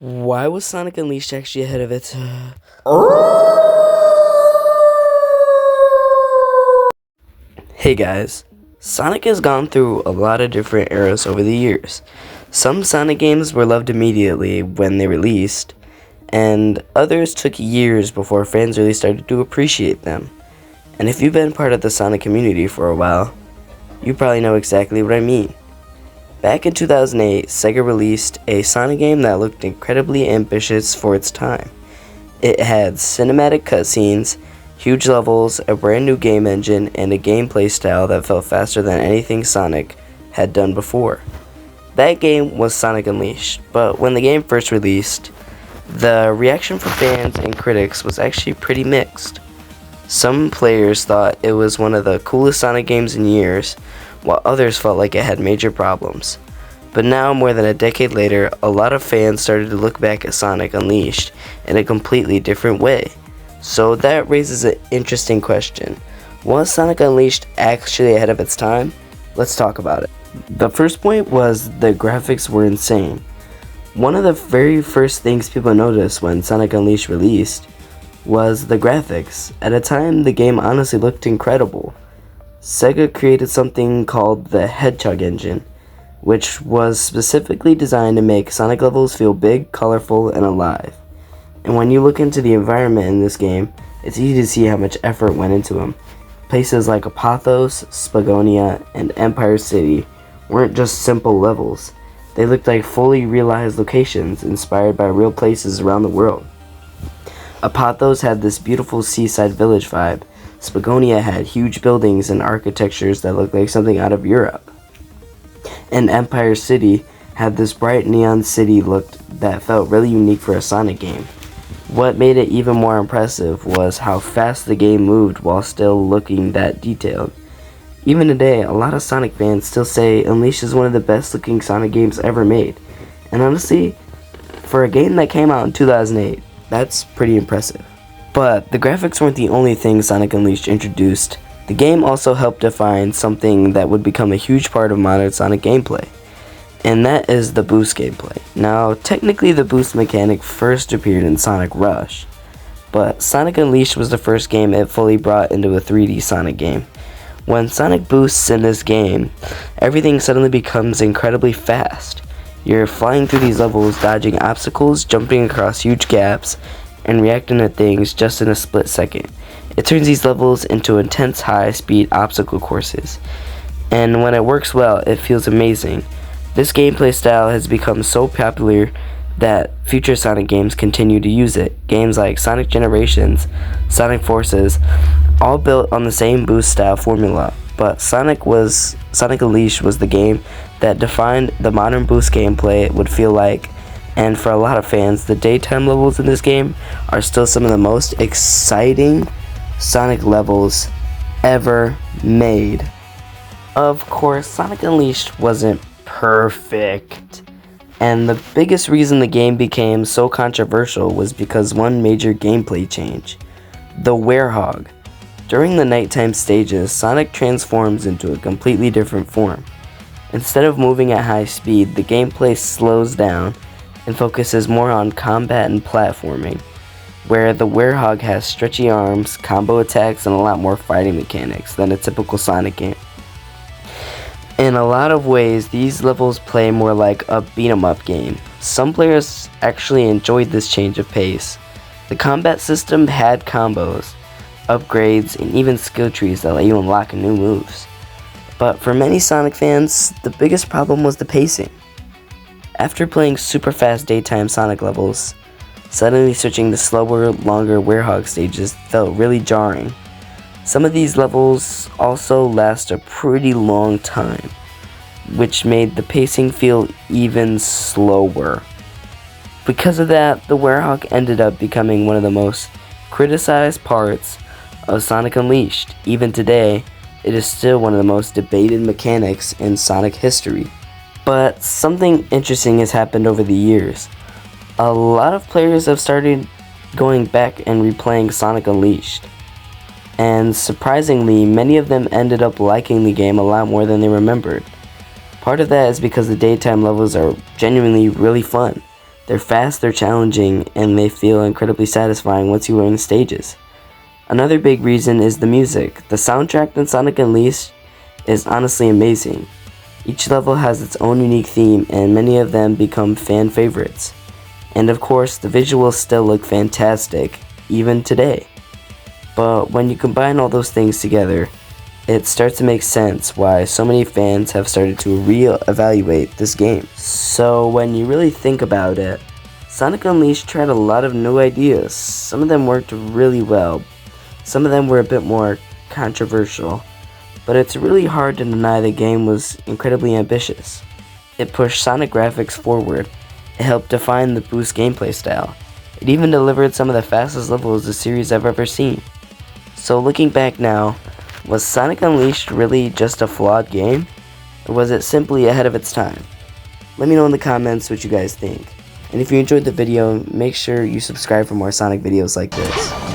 Why was Sonic Unleashed actually ahead of it? Hey guys, Sonic has gone through a lot of different eras over the years. Some Sonic games were loved immediately when they released, and others took years before fans really started to appreciate them. And if you've been part of the Sonic community for a while, you probably know exactly what I mean. Back in 2008, Sega released a Sonic game that looked incredibly ambitious for its time. It had cinematic cutscenes, huge levels, a brand new game engine, and a gameplay style that felt faster than anything Sonic had done before. That game was Sonic Unleashed, but when the game first released, the reaction from fans and critics was actually pretty mixed. Some players thought it was one of the coolest Sonic games in years, while others felt like it had major problems. But now, more than a decade later, a lot of fans started to look back at Sonic Unleashed in a completely different way. So that raises an interesting question. Was Sonic Unleashed actually ahead of its time? Let's talk about it. The first point was the graphics were insane. One of the very first things people noticed when Sonic Unleashed released was the graphics. At a time, the game honestly looked incredible. Sega created something called the Hedgehog Engine, which was specifically designed to make Sonic levels feel big, colorful, and alive. And when you look into the environment in this game, it's easy to see how much effort went into them. Places like Apothos, Spagonia, and Empire City weren't just simple levels. They looked like fully realized locations inspired by real places around the world. Apothos had this beautiful seaside village vibe. Spagonia had huge buildings and architectures that looked like something out of Europe. And Empire City had this bright neon city look that felt really unique for a Sonic game. What made it even more impressive was how fast the game moved while still looking that detailed. Even today, a lot of Sonic fans still say Unleashed is one of the best looking Sonic games ever made. And honestly, for a game that came out in 2008, that's pretty impressive. But the graphics weren't the only thing Sonic Unleashed introduced. The game also helped define something that would become a huge part of modern Sonic gameplay, and that is the boost gameplay. Now, technically the boost mechanic first appeared in Sonic Rush, but Sonic Unleashed was the first game it fully brought into a 3D Sonic game. When Sonic boosts in this game, everything suddenly becomes incredibly fast. You're flying through these levels, dodging obstacles, jumping across huge gaps, and reacting to things just in a split second. It turns these levels into intense high-speed obstacle courses, and when it works well, it feels amazing. This gameplay style has become so popular that future Sonic games continue to use it. Games like Sonic Generations, Sonic Forces, all built on the same boost style formula, but Sonic Unleashed was the game that defined the modern boost gameplay it would feel like. And for a lot of fans, the daytime levels in this game are still some of the most exciting Sonic levels ever made. Of course, Sonic Unleashed wasn't perfect, and the biggest reason the game became so controversial was because one major gameplay change: the Werehog. During the nighttime stages, Sonic transforms into a completely different form. Instead of moving at high speed, the gameplay slows down and focuses more on combat and platforming, where the Werehog has stretchy arms, combo attacks, and a lot more fighting mechanics than a typical Sonic game. In a lot of ways, these levels play more like a beat-em-up game. Some players actually enjoyed this change of pace. The combat system had combos, upgrades, and even skill trees that let you unlock new moves. But for many Sonic fans, the biggest problem was the pacing. After playing super fast daytime Sonic levels, suddenly switching to slower, longer Werehog stages felt really jarring. Some of these levels also last a pretty long time, which made the pacing feel even slower. Because of that, the Werehog ended up becoming one of the most criticized parts of Sonic Unleashed. Even today, it is still one of the most debated mechanics in Sonic history. But something interesting has happened over the years. A lot of players have started going back and replaying Sonic Unleashed. And surprisingly, many of them ended up liking the game a lot more than they remembered. Part of that is because the daytime levels are genuinely really fun. They're fast, they're challenging, and they feel incredibly satisfying once you learn the stages. Another big reason is the music. The soundtrack in Sonic Unleashed is honestly amazing. Each level has its own unique theme, and many of them become fan favorites. And of course, the visuals still look fantastic, even today. But when you combine all those things together, it starts to make sense why so many fans have started to re-evaluate this game. So when you really think about it, Sonic Unleashed tried a lot of new ideas. Some of them worked really well, some of them were a bit more controversial, but it's really hard to deny the game was incredibly ambitious. It pushed Sonic graphics forward, it helped define the boost gameplay style, it even delivered some of the fastest levels the series I've ever seen. So looking back now, was Sonic Unleashed really just a flawed game? Or was it simply ahead of its time? Let me know in the comments what you guys think. And if you enjoyed the video, make sure you subscribe for more Sonic videos like this.